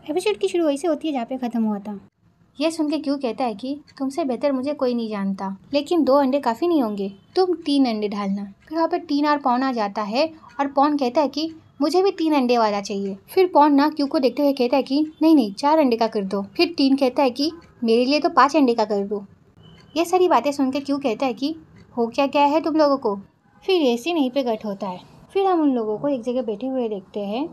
Episode की शुरू वैसे होती है जहाँ पे खत्म हुआ था। यह सुन के क्यों कहता है कि तुमसे बेहतर मुझे कोई नहीं जानता, लेकिन 2 अंडे काफी नहीं होंगे, तुम 3 अंडे डालना। फिर वहाँ पे 3 और पॉन आ जाता है और पॉन कहता है कि मुझे भी 3 अंडे वाला चाहिए। फिर पॉन ना क्यू को देखते हुए कहता है कि नहीं 4 अंडे का कर दो। फिर 3 कहता है कि मेरे लिए तो 5 अंडे का कर दो। ये सारी बातें सुन के क्यू कहता है कि हो क्या है तुम लोगों को। फिर ऐसे नहीं पे कट होता है। फिर हम उन लोगों को एक जगह बैठे हुए देखते हैं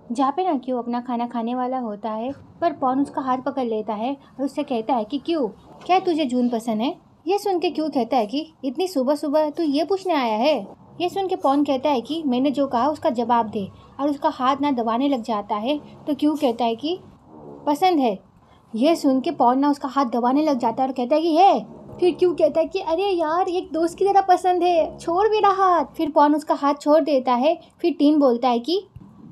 जहाँ पे ना क्यू अपना खाना खाने वाला होता है, पर पॉन उसका हाथ पकड़ लेता है और उससे कहता है कि क्यू, क्या तुझे जून पसंद है? ये सुन के क्यू कहता है कि इतनी सुबह सुबह तू ये पूछने आया है? ये सुन के पॉन कहता है कि मैंने जो कहा उसका जवाब दे, और उसका हाथ ना दबाने लग जाता है तो क्यू कहता है कि पसंद है। ये सुन के पॉन ना उसका हाथ दबाने लग जाता है और कहता है कि है। फिर क्यू कहता है कि अरे यार, एक दोस्त की तरह पसंद है, छोड़ मेरा हाथ। फिर पॉन उसका हाथ छोड़ देता है। फिर टीन बोलता है कि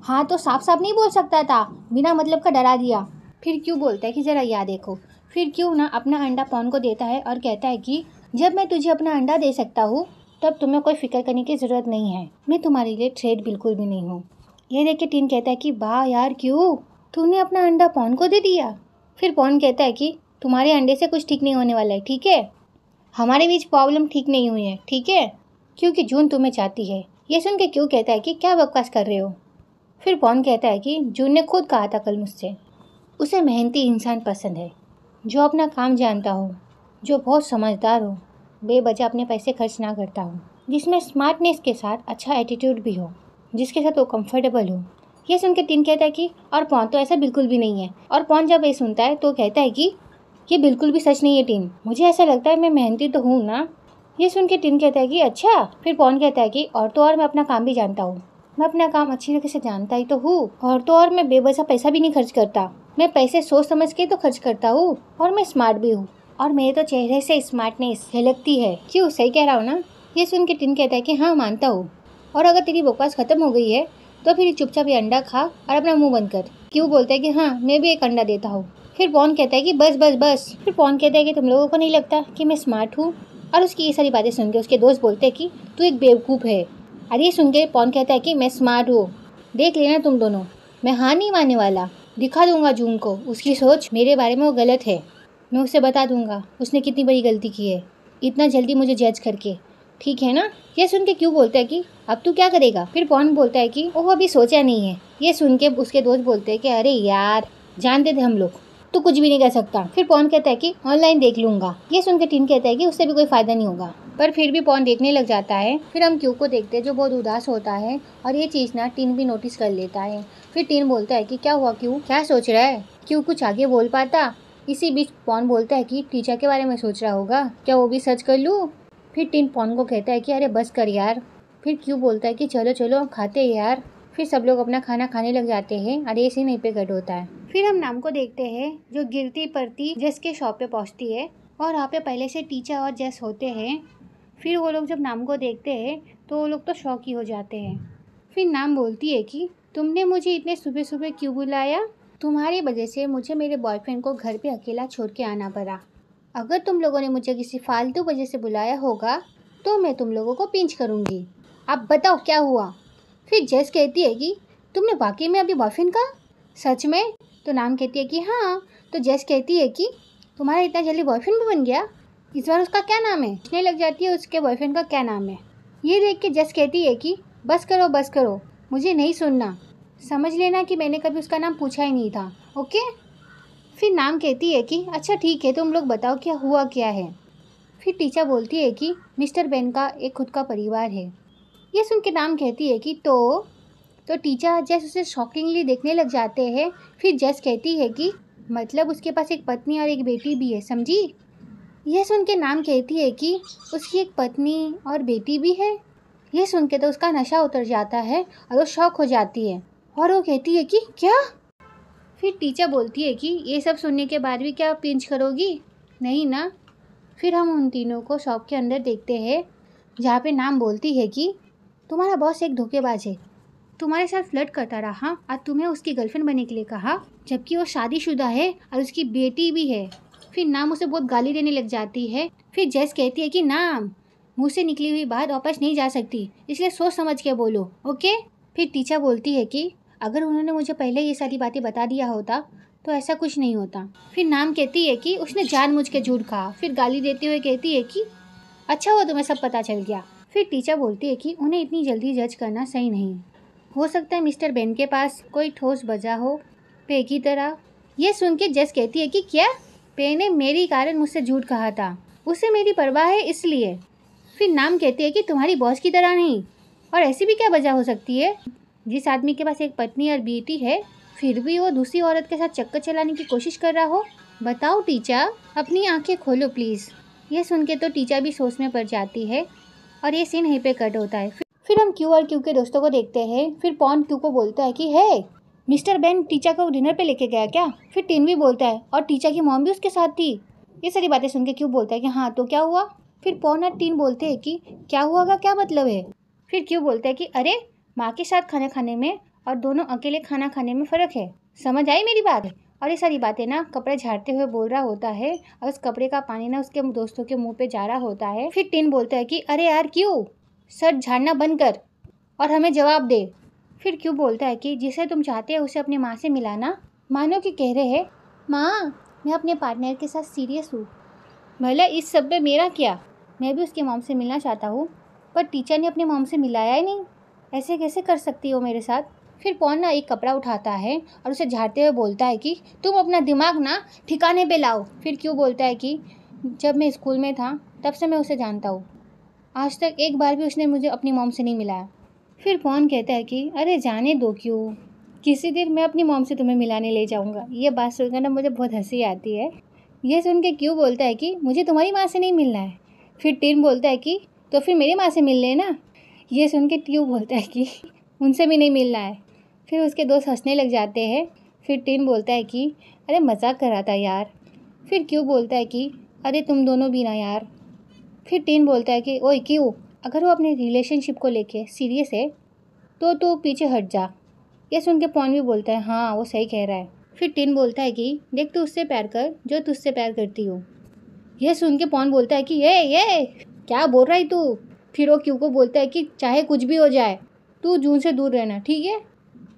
हाँ तो साफ साफ नहीं बोल सकता था, बिना मतलब का डरा दिया। फिर क्यू बोलता है कि जरा याद देखो। फिर क्यू ना अपना अंडा पॉन को देता है और कहता है कि जब मैं तुझे अपना अंडा दे सकता हूँ तब तुम्हें कोई फिक्र करने की जरूरत नहीं है, मैं तुम्हारे लिए थ्रेट बिल्कुल भी नहीं हूँ। ये देख के टीन कहता है कि वाह यार क्यू, तूने अपना अंडा पॉन को दे दिया। फिर पॉन कहता है कि तुम्हारे अंडे से कुछ ठीक नहीं होने वाला है, ठीक है? हमारे बीच प्रॉब्लम ठीक नहीं हुई है, ठीक है? क्योंकि जून तुम्हें चाहती है। ये सुन के क्यू कहता है कि क्या बकवास कर रहे हो। फिर पॉन कहता है कि जून ने खुद कहा था कल मुझसे, उसे मेहनती इंसान पसंद है, जो अपना काम जानता हो, जो बहुत समझदार हो, बेवजह अपने पैसे खर्च ना करता हो, जिसमें स्मार्टनेस के साथ अच्छा एटीट्यूड भी हो, जिसके साथ वो कंफर्टेबल हो। ये सुन के टीन कहता है कि और पॉन तो ऐसा बिल्कुल भी नहीं है। और पॉन जब ये सुनता है तो कहता है कि ये बिल्कुल भी सच नहीं है टीन, मुझे ऐसा लगता है मैं मेहनती तो हूँ ना। ये सुन के टीन कहता है कि अच्छा। फिर पॉन कहता है कि और तो और मैं अपना काम भी जानता हूँ, मैं अपना काम अच्छी तरह से जानता ही तो हूँ, और तो और मैं बेवजह पैसा भी नहीं खर्च करता, मैं पैसे सोच समझ के तो खर्च करता हूँ, और मैं स्मार्ट भी हूँ, और मेरे तो चेहरे से स्मार्टनेस झलकती है। क्यों, सही कह रहा हूँ ना? ये सुन के टिन कहता है कि हाँ मानता हूँ, और अगर तेरी बकवास खत्म हो गई है तो फिर चुपचाप ये अंडा खा और अपना मुंह बंद कर। क्यों बोलता है कि हाँ मैं भी एक अंडा देता हूँ। फिर पॉन कहता है कि बस बस बस। फिर पॉन कहता है कि तुम लोगों को नहीं लगता कि मैं स्मार्ट हूँ? और उसकी ये सारी बातें सुन के उसके दोस्त बोलते हैं कि तू एक बेवकूफ़ है। और ये सुन के पॉन कहता है कि मैं स्मार्ट हूँ, देख लेना तुम दोनों, मैं हार नहीं मानने वाला, दिखा दूंगा जून को उसकी सोच मेरे बारे में वो गलत है, मैं उसे बता दूंगा उसने कितनी बड़ी गलती की है, इतना जल्दी मुझे जज करके, ठीक है ना? ये सुन के क्यों बोलता है कि अब तू क्या करेगा? फिर पॉन बोलता है कि वो अभी सोचा नहीं है। ये सुन के उसके दोस्त बोलते हैं कि अरे यार, जानते थे हम लोग, तू कुछ भी नहीं कर सकता। फिर पॉन कहता है कि ऑनलाइन देख लूंगा। ये सुन के टीन कहता है कि उससे भी कोई फायदा नहीं होगा, पर फिर भी पॉन देखने लग जाता है। फिर हम क्यू को देखते हैं जो बहुत उदास होता है, और ये चीज़ ना टीन भी नोटिस कर लेता है। फिर टीन बोलता है कि क्या हुआ क्यू, क्या सोच रहा है? क्यू कुछ आगे बोल पाता। इसी बीच पॉन बोलता है कि टीचर के बारे में सोच रहा होगा, क्या वो भी सर्च कर लूँ? फिर टीन पॉन को कहता है कि अरे बस कर यार। फिर क्यू बोलता है कि चलो चलो खाते हैं यार। फिर सब लोग अपना खाना खाने लग जाते हैं और ये सीन यहीं पे कट होता है। फिर हम नाम को देखते हैं जो गिरती पड़ती जेस के शॉप पे पहुंचती है, और वहाँ पे पहले से टीचर और जेस होते हैं। फिर वो लोग जब नाम को देखते हैं तो वो लोग तो शॉक ही हो जाते हैं। फिर नाम बोलती है कि तुमने मुझे इतने सुबह सुबह क्यों बुलाया? तुम्हारी वजह से मुझे मेरे बॉयफ्रेंड को घर पे अकेला छोड़ के आना पड़ा। अगर तुम लोगों ने मुझे किसी फालतू वजह से बुलाया होगा तो मैं तुम लोगों को पिंच करूँगी। अब बताओ क्या हुआ? फिर जेस कहती है कि तुमने वाकई में अभी बॉयफ्रेंड का? सच में? तो नाम कहती है कि हाँ। तो जेस कहती है कि तुम्हारा इतना जल्दी बॉयफ्रेंड भी बन गया? इस बार उसका क्या नाम है? पूछने लग जाती है उसके बॉयफ्रेंड का क्या नाम है। ये देख के जेस कहती है कि बस करो, मुझे नहीं सुनना, समझ लेना कि मैंने कभी उसका नाम पूछा ही नहीं था, ओके? फिर नाम कहती है कि अच्छा ठीक है, तुम लोग बताओ क्या हुआ क्या है। फिर टीचर बोलती है कि मिस्टर बेन का एक खुद का परिवार है। ये सुन के नाम कहती है कि तो टीचर जेस उसे शॉकिंगली देखने लग जाते हैं। फिर जेस कहती है कि मतलब उसके पास एक पत्नी और एक बेटी भी है, समझी? यह सुन के नाम कहती है कि उसकी एक पत्नी और बेटी भी है। यह सुन के तो उसका नशा उतर जाता है और वो शॉक हो जाती है, और वो कहती है कि क्या? फिर टीचर बोलती है कि ये सब सुनने के बाद भी क्या पिंच करोगी? नहीं ना? फिर हम उन तीनों को शॉप के अंदर देखते हैं जहाँ पे नाम बोलती है कि तुम्हारा बॉस एक धोखेबाज है, तुम्हारे साथ फ्लर्ट करता रहा और तुम्हें उसकी गर्लफ्रेंड बनने के लिए कहा, जबकि वो शादीशुदा है और उसकी बेटी भी है। फिर नाम उसे बहुत गाली देने लग जाती है। फिर जेस कहती है कि नाम, मुँह से निकली हुई बात वापस नहीं जा सकती, इसलिए सोच समझ के बोलो, ओके? फिर टीचर बोलती है कि अगर उन्होंने मुझे पहले ये सारी बातें बता दिया होता तो ऐसा कुछ नहीं होता। फिर नाम कहती है कि उसने जानबूझ के झूठ कहा। फिर गाली देते हुए कहती है कि अच्छा हुआ तुम्हें सब पता चल गया। फिर टीचर बोलती है कि उन्हें इतनी जल्दी जज करना सही नहीं। हो सकता है मिस्टर बेन के पास कोई ठोस वजह हो पे की तरह। ये सुन के जज कहती है कि क्या पे ने मेरी कारण मुझसे झूठ कहा था, उसे मेरी परवाह है इसलिए। फिर नाम कहती है कि तुम्हारी बॉस की तरह नहीं। और ऐसी भी क्या वजह हो सकती है? जिस आदमी के पास एक पत्नी और बेटी है फिर भी वो दूसरी औरत के साथ चक्कर चलाने की कोशिश कर रहा हो। बताओ टीचर, अपनी आंखें खोलो प्लीज़। ये सुन के तो टीचर भी सोच में पड़ जाती है और ये सीन यहीं पे कट होता है। फिर हम क्यू और क्यू के दोस्तों को देखते हैं। फिर पॉन क्यू को बोलता है कि हे मिस्टर बेन टीचर को डिनर पे लेके गया क्या? फिर टिन भी बोलता है और टीचर की मॉम भी उसके साथ थी। ये सारी बातें सुन के क्यू बोलता है कि हाँ तो क्या हुआ? फिर पॉन और टिन बोलते हैं कि क्या हुआ का क्या मतलब है? फिर क्यू बोलता है कि अरे माँ के साथ खाना खाने में और दोनों अकेले खाना खाने में फ़र्क है। समझ आई मेरी बात? और ये सारी बातें ना कपड़े झाड़ते हुए बोल रहा होता है और उस कपड़े का पानी ना उसके दोस्तों के मुंह पे जा रहा होता है। फिर टिन बोलता है कि अरे यार क्यों, सर झाड़ना बंद कर और हमें जवाब दे। फिर क्यों बोलता है कि जिसे तुम चाहते हो उसे अपनी माँ से मिलाना। मानो कि कह रहे हैं माँ मैं अपने पार्टनर के साथ सीरियस हूँ, भला इस सब में मेरा क्या, मैं भी उसकी मॉम से मिलना चाहता हूँ पर टीचर ने अपनी मॉम से मिलाया ही नहीं, ऐसे कैसे कर सकती हो मेरे साथ। फिर पॉन ना एक कपड़ा उठाता है और उसे झाड़ते हुए बोलता है कि तुम अपना दिमाग ना ठिकाने पे लाओ। फिर क्यों बोलता है कि जब मैं स्कूल में था तब से मैं उसे जानता हूँ, आज तक एक बार भी उसने मुझे अपनी मॉम से नहीं मिलाया। फिर पॉन कहता है कि अरे जाने दो क्यों, किसी दिन मैं अपनी मॉम से तुम्हें मिलाने ले जाऊँगा। ये बात सुनकर ना मुझे बहुत हंसी आती है। ये सुन के क्यों बोलता है कि मुझे तुम्हारी माँ से नहीं मिलना है। फिर टिन बोलता है कि तो फिर मेरी माँ से मिल लेना। ये सुन के क्यों बोलता है कि उनसे भी नहीं मिलना है। फिर उसके दोस्त हंसने लग जाते हैं। फिर टिन बोलता है कि अरे मजाक कर रहा था यार। फिर क्यों बोलता है कि अरे तुम दोनों भी ना यार। फिर टिन बोलता है कि ओए क्यों, अगर वो अपने रिलेशनशिप को लेके सीरियस है तो पीछे हट जा। ये सुन के पॉन भी बोलता है हाँ वो सही कह रहा है। फिर टिन बोलता है कि देख तू उससे प्यार कर जो तुझसे प्यार करती हो। यह सुन के पॉन बोलता है कि ये क्या बोल रहा है तू। फिर वो क्यू को बोलता है कि चाहे कुछ भी हो जाए तू जून से दूर रहना, ठीक है,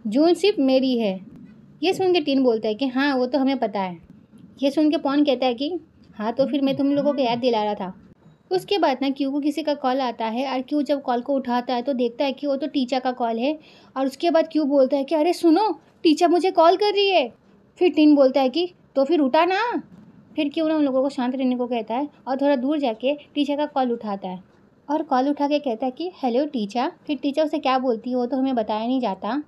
जून सिर्फ मेरी है। ये सुन के टिन बोलता है कि हाँ वो तो हमें पता है। ये सुन के पॉन कहता है कि हाँ तो फिर मैं तुम लोगों को याद दिला रहा था। उसके बाद ना क्यू को किसी का कॉल आता है और क्यू जब कॉल को उठाता है तो देखता है कि वो तो टीचर का कॉल है। और उसके बाद क्यू बोलता है कि अरे सुनो टीचर मुझे कॉल कर रही है। फिर टिन बोलता है कि तो फिर उठा ना। फिर क्यू ना उन लोगों को शांत रहने को कहता है और थोड़ा दूर जाके टीचर का कॉल उठाता है और कॉल उठा के कहता है कि हेलो टीचर। फिर टीचर उसे क्या बोलती है वो तो हमें बताया नहीं जाता,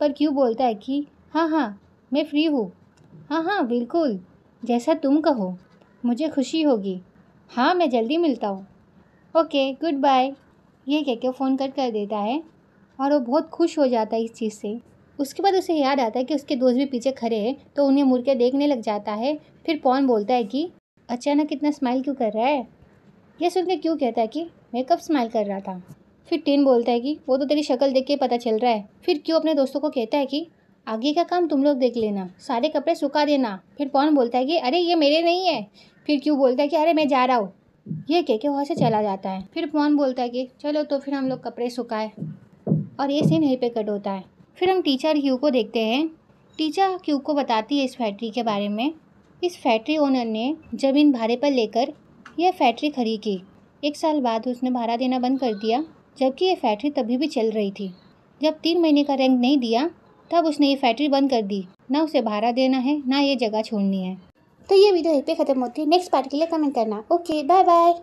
पर क्यू बोलता है कि हाँ मैं फ्री हूँ, हाँ बिल्कुल, जैसा तुम कहो, मुझे खुशी होगी, हाँ मैं जल्दी मिलता हूँ, ओके गुड बाय। ये कह के फ़ोन कट कर देता है और वो बहुत खुश हो जाता है इस चीज़ से। उसके बाद उसे याद आता है कि उसके दोस्त भी पीछे खड़े हैं तो उन्हें मुड़ के देखने लग जाता है। फिर पॉन बोलता है कि अचानक इतना स्माइल क्यों कर रहा है। यह सुन के क्यों कहता है कि मैं कब स्माइल कर रहा था। फिर टिन बोलता है कि वो तो तेरी शक्ल देख के पता चल रहा है। फिर क्यों अपने दोस्तों को कहता है कि आगे का काम तुम लोग देख लेना, सारे कपड़े सुखा देना। फिर पॉन बोलता है कि अरे ये मेरे नहीं है। फिर क्यों बोलता है कि अरे मैं जा रहा हूँ। ये कह के वहाँ से चला जाता है। फिर पॉन बोलता है कि चलो तो फिर हम लोग कपड़े सुखाए और ये सीन यहीं पे कट होता है। फिर हम टीचर क्यू को देखते हैं। टीचर क्यू को बताती है इस फैक्ट्री के बारे में। इस फैक्ट्री ओनर ने ज़मीन भाड़े पर लेकर यह फैक्ट्री खड़ी की। 1 साल बाद उसने भाड़ा देना बंद कर दिया, जबकि ये फैक्ट्री तभी भी चल रही थी। जब 3 महीने का रेंट नहीं दिया तब उसने ये फैक्ट्री बंद कर दी। ना उसे भाड़ा देना है ना ये जगह छोड़नी है। तो ये वीडियो यहीं पे ख़त्म होती है। नेक्स्ट पार्ट के लिए कमेंट करना। Okay bye bye.